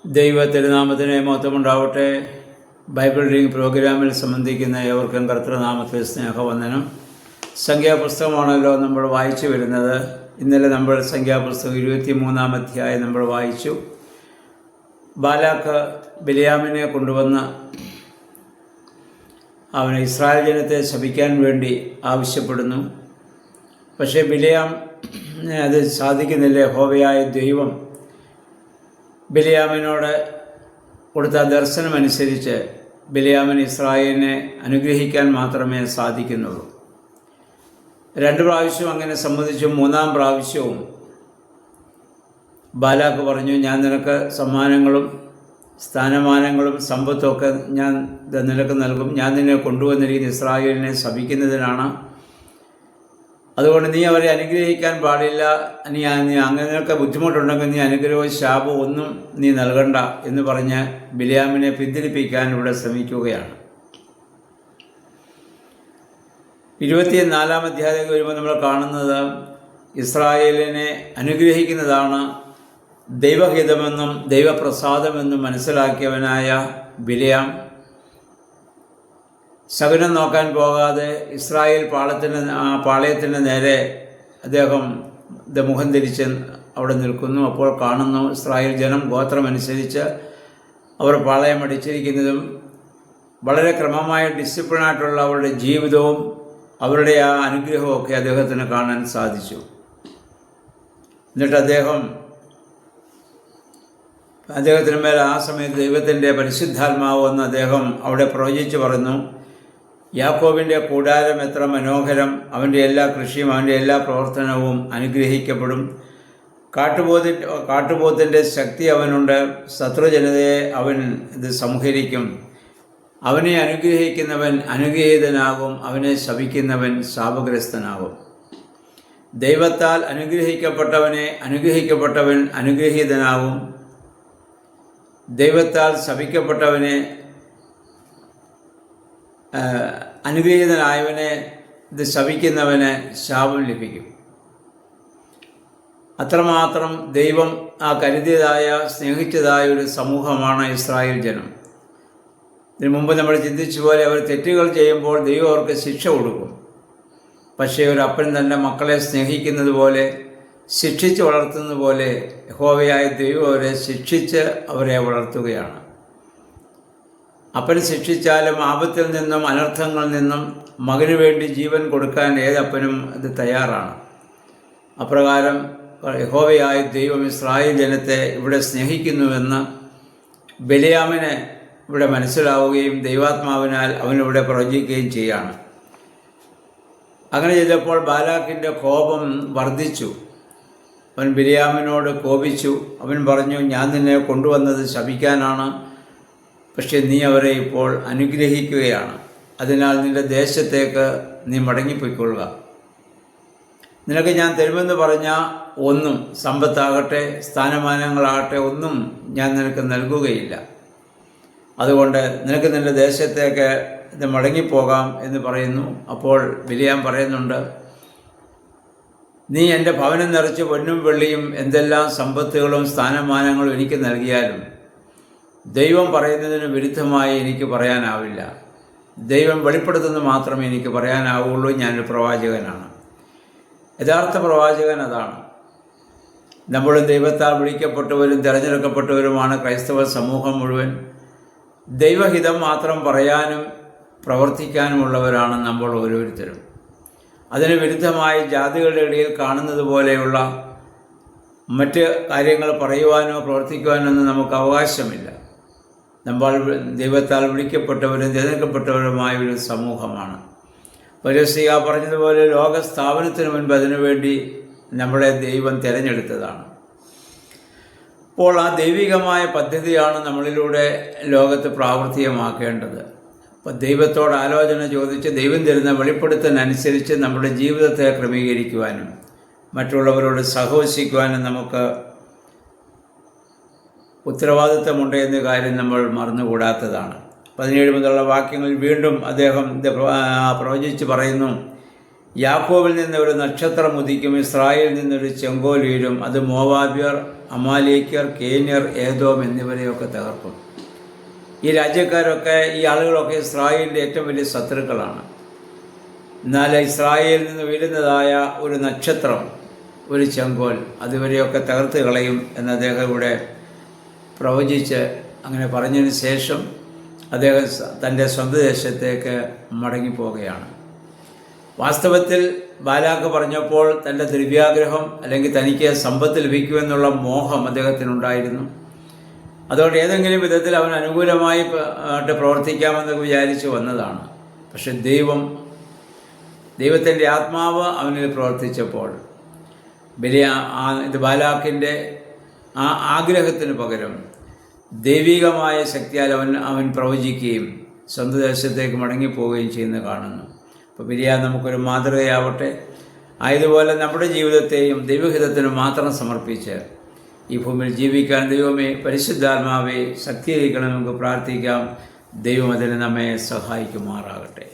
ദൈവത്തിരുനാമത്തിന് മഹത്വമുണ്ടാവട്ടെ. Bible reading പ്രോഗ്രാമിൽ സംബന്ധിക്കുന്ന ഏവർക്കും കർത്തൃനാമത്തിൽ സ്നേഹവന്ദനം. സംഖ്യാപുസ്തകമാണല്ലോ നമ്മൾ വായിച്ചു വരുന്നത്. ഇന്നലെ നമ്മൾ സംഖ്യാപുസ്തകം 23-ാം അധ്യായം നമ്മൾ വായിച്ചു. ബാലാക്ക് ബിലയാമിനെ കൊണ്ടുവന്ന് അവനെ ഇസ്രായേൽ ജനത്തെ ശപിക്കാൻ വേണ്ടി ആവശ്യപ്പെടുന്നു. പക്ഷേ ബിലയാം അത് സാധിക്കുന്നില്ല. യഹോവയായ ദൈവം ബിലയാമിനോട് കൊടുത്ത ദർശനമനുസരിച്ച് ബിലയാമിന് ഇസ്രായേലിനെ അനുഗ്രഹിക്കാൻ മാത്രമേ സാധിക്കുന്നുള്ളൂ. 2 പ്രാവശ്യം അങ്ങനെ സമ്മതിച്ചു. 3-ാം പ്രാവശ്യവും ബാലാക്ക് പറഞ്ഞു, ഞാൻ നിനക്ക് സമ്മാനങ്ങളും സ്ഥാനമാനങ്ങളും സമ്പത്തുമൊക്കെ ഞാൻ നിനക്ക് നൽകും. ഞാൻ നിന്നെ കൊണ്ടുവന്നിരിക്കുന്ന ഇസ്രായേലിനെ ശപിക്കുന്നതിനാണ്. അതുകൊണ്ട് നീ അവരെ അനുഗ്രഹിക്കാൻ പാടില്ല. നീ അങ്ങനെയൊക്കെ ബുദ്ധിമുട്ടുണ്ടെങ്കിൽ നീ അനുഗ്രഹവും ശാപവും ഒന്നും നീ നൽകണ്ട എന്ന് പറഞ്ഞ് ബിലയാമിനെ പിന്തിരിപ്പിക്കാൻ ഇവിടെ ശ്രമിക്കുകയാണ്. 24-ാം അധ്യായം വരുമ്പോൾ നമ്മൾ കാണുന്നത് ഇസ്രായേലിനെ അനുഗ്രഹിക്കുന്നതാണ് ദൈവഹിതമെന്നും ദൈവപ്രസാദമെന്നും മനസ്സിലാക്കിയവനായ ബിലയാം ശകുനം നോക്കാൻ പോകാതെ ഇസ്രായേൽ പാളയത്തിന് നേരെ അദ്ദേഹം മുഖം തിരിച്ച് അവിടെ നിൽക്കുന്നു. അപ്പോൾ കാണുന്നു ഇസ്രായേൽ ജനം ഗോത്രമനുസരിച്ച് അവർ പാളയം അടിച്ചിരിക്കുന്നതും വളരെ ക്രമമായ ഡിസിപ്ലിനായിട്ടുള്ള അവരുടെ ജീവിതവും അവരുടെ ആ അനുഗ്രഹവും ഒക്കെ അദ്ദേഹത്തിന് കാണാൻ സാധിച്ചു. എന്നിട്ട് അദ്ദേഹത്തിന് മേൽ ആ സമയത്ത് ദൈവത്തിൻ്റെ പരിശുദ്ധാത്മാവ് വന്ന് അദ്ദേഹം അവിടെ പ്രവചിച്ച് പറഞ്ഞു, യാക്കോബിൻ്റെ കൂടാരം എത്ര മനോഹരം, അവൻ്റെ എല്ലാ കൃഷിയും അവൻ്റെ എല്ലാ പ്രവർത്തനവും അനുഗ്രഹിക്കപ്പെടും. കാട്ടുപോത്തിൻ്റെ ശക്തി അവനുണ്ട്, ശത്രുജനതയെ അവൻ ഇത് സംഹരിക്കും. അവനെ അനുഗ്രഹിക്കുന്നവൻ അനുഗ്രഹീതനാകും, അവനെ ശപിക്കുന്നവൻ ശാപഗ്രസ്തനാകും. ദൈവത്താൽ അനുഗ്രഹിക്കപ്പെട്ടവൻ അനുഗ്രഹീതനാകും, ദൈവത്താൽ ശപിക്കപ്പെട്ടവനെ അനുഗ്രഹീതനായവനെ ഇത് ശപിക്കുന്നവന് ശാപം ലഭിക്കും. അത്രമാത്രം ദൈവം കരുതിയതായ സ്നേഹിച്ചതായ ഒരു സമൂഹമാണ് ഇസ്രായേൽ ജനം. ഇതിനു മുമ്പ് നമ്മൾ ചിന്തിച്ച പോലെ അവർ തെറ്റുകൾ ചെയ്യുമ്പോൾ ദൈവം അവർക്ക് ശിക്ഷ കൊടുക്കും. പക്ഷേ ഒരു അപ്പൻ തൻ്റെ മക്കളെ സ്നേഹിക്കുന്നത് പോലെ ശിക്ഷിച്ച് വളർത്തുന്നത് പോലെ യഹോവയായ ദൈവം അവരെ ശിക്ഷിച്ച് അവരെ വളർത്തുകയാണ്. അപ്പൻ ശിക്ഷിച്ചാലും ആപത്തിൽ നിന്നും അനർത്ഥങ്ങളിൽ നിന്നും മകന് വേണ്ടി ജീവൻ കൊടുക്കാൻ ഏതപ്പനും ഇത് തയ്യാറാണ്. അപ്രകാരം യഹോവയായ ദൈവം ഇസ്രായേൽ ജനത്തെ ഇവിടെ സ്നേഹിക്കുന്നുവെന്ന് ബിലയാമിന് ഇവിടെ മനസ്സിലാവുകയും ദൈവാത്മാവിനാൽ അവനിവിടെ പ്രവചിക്കുകയും ചെയ്യാണ്. അങ്ങനെ ചെയ്തപ്പോൾ ബാലാക്കിൻ്റെ കോപം വർദ്ധിച്ചു. അവൻ ബിലയാമിനോട് കോപിച്ചു. അവൻ പറഞ്ഞു, ഞാൻ നിന്നെ കൊണ്ടുവന്നത് ശപിക്കാനാണ്, പക്ഷേ നീ അവരെ ഇപ്പോൾ അനുഗ്രഹിക്കുകയാണ്. അതിനാൽ നിൻ്റെ ദേശത്തേക്ക് നീ മടങ്ങിപ്പോയിക്കൊള്ളുക. നിനക്ക് ഞാൻ തരുമെന്ന് പറഞ്ഞ ഒന്നും, സമ്പത്താകട്ടെ സ്ഥാനമാനങ്ങളാകട്ടെ, ഒന്നും ഞാൻ നിനക്ക് നൽകുകയില്ല. അതുകൊണ്ട് നിനക്ക് നിൻ്റെ ദേശത്തേക്ക് ഇത് മടങ്ങിപ്പോകാം എന്ന് പറയുന്നു. അപ്പോൾ ബിലയാം പറയുന്നുണ്ട്, നീ എൻ്റെ ഭവനം നിറച്ച് പൊന്നും വെള്ളിയും എന്തെല്ലാം സമ്പത്തുകളും സ്ഥാനമാനങ്ങളും എനിക്ക് നൽകിയാലും ദൈവം പറയുന്നതിന് വിരുദ്ധമായി എനിക്ക് പറയാനാവില്ല. ദൈവം വെളിപ്പെടുത്തുന്നത് മാത്രമേ എനിക്ക് പറയാനാവുള്ളൂ. ഞാനൊരു പ്രവാചകനാണ്. യഥാർത്ഥ പ്രവാചകൻ അതാണ്. നമ്മൾ ദൈവത്താൽ വിളിക്കപ്പെട്ടവരും തിരഞ്ഞെടുക്കപ്പെട്ടവരുമാണ് ക്രൈസ്തവ സമൂഹം മുഴുവൻ. ദൈവഹിതം മാത്രം പറയാനും പ്രവർത്തിക്കാനുമുള്ളവരാണ് നമ്മൾ ഓരോരുത്തരും. അതിന് വിരുദ്ധമായി ജാതികളുടെ ഇടയിൽ കാണുന്നത് പോലെയുള്ള മറ്റ് കാര്യങ്ങൾ പറയുവാനോ പ്രവർത്തിക്കുവാനോ ഒന്നും നമുക്ക് അവകാശമില്ല. നമ്മൾ ദൈവത്താൽ വിളിക്കപ്പെട്ടവരും തിരഞ്ഞെടുക്കപ്പെട്ടവരുമായ ഒരു സമൂഹമാണ്. പൗലോസ് പറഞ്ഞതുപോലെ ലോകസ്ഥാപനത്തിന് മുൻപ് അതിനുവേണ്ടി നമ്മളെ ദൈവം തിരഞ്ഞെടുത്തതാണ്. അപ്പോൾ ആ ദൈവികമായ പദ്ധതിയാണ് നമ്മളിലൂടെ ലോകത്ത് പ്രാവർത്തികമാക്കേണ്ടത്. അപ്പോൾ ദൈവത്തോട് ആലോചന ചോദിച്ച് ദൈവം തരുന്ന വെളിപ്പെടുത്തലനുസരിച്ച് നമ്മുടെ ജീവിതത്തെ ക്രമീകരിക്കുവാനും മറ്റുള്ളവരോട് സഹവസിക്കുവാനും നമുക്ക് ഉത്തരവാദിത്തമുണ്ട് എന്ന കാര്യം നമ്മൾ മറന്നുകൂടാത്തതാണ്. 17 മുതലുള്ള വാക്യങ്ങളിൽ വീണ്ടും അദ്ദേഹം പ്രവചിച്ച് പറയുന്നു, യാക്കോബിൽ നിന്ന് ഒരു നക്ഷത്രം ഉദിക്കും, ഇസ്രായേലിൽ നിന്നൊരു ചെങ്കോൽ വീഴും, അത് മോവാബ്യർ, അമാലേക്യർ, കേന്യർ, ഏദോം എന്നിവരെയൊക്കെ തകർക്കും. ഈ രാജ്യക്കാരൊക്കെ, ഈ ആളുകളൊക്കെ ഇസ്രായേലിൻ്റെ ഏറ്റവും വലിയ ശത്രുക്കളാണ്. എന്നാൽ ഇസ്രായേലിൽ നിന്ന് വീഴുന്നതായ ഒരു നക്ഷത്രം, ഒരു ചെങ്കോൽ, അതുവരെയൊക്കെ തകർത്ത് കളയും എന്ന് അദ്ദേഹം ഇവിടെ പ്രവചിച്ച് അങ്ങനെ പറഞ്ഞതിന് ശേഷം അദ്ദേഹം തൻ്റെ സ്വന്തം ദേശത്തേക്ക് മടങ്ങിപ്പോവുകയാണ്. വാസ്തവത്തിൽ ബാലാക്ക് പറഞ്ഞപ്പോൾ തൻ്റെ ദ്രവ്യാഗ്രഹം അല്ലെങ്കിൽ തനിക്ക് സമ്പത്ത് ലഭിക്കുമെന്നുള്ള മോഹം അദ്ദേഹത്തിനുണ്ടായിരുന്നു. അതുകൊണ്ട് ഏതെങ്കിലും വിധത്തിൽ അവൻ അനുകൂലമായി പ്രവർത്തിക്കാമെന്ന് വിചാരിച്ച് വന്നതാണ്. പക്ഷെ ദൈവത്തിൻ്റെ ആത്മാവ് അവനിൽ പ്രവർത്തിച്ചപ്പോൾ ഇത് ബാലാക്കിൻ്റെ ആ ആഗ്രഹത്തിന് പകരം ദൈവികമായ ശക്തിയാൽ അവൻ പ്രവചിക്കുകയും സ്വന്തം ദേശത്തേക്ക് മടങ്ങിപ്പോവുകയും ചെയ്യുന്നത് കാണുന്നു. അപ്പോൾ ബിലിയാം നമുക്കൊരു മാതൃകയാവട്ടെ. ആയതുപോലെ നമ്മുടെ ജീവിതത്തെയും ദൈവഹിതത്തിന് മാത്രം സമർപ്പിച്ച് ഈ ഭൂമിയിൽ ജീവിക്കാൻ ദൈവമേ, പരിശുദ്ധാത്മാവെ ശക്തീകരിക്കണം നമുക്ക് പ്രാർത്ഥിക്കാം. ദൈവം അതിന് നമ്മെ സഹായിക്കുമാറാകട്ടെ.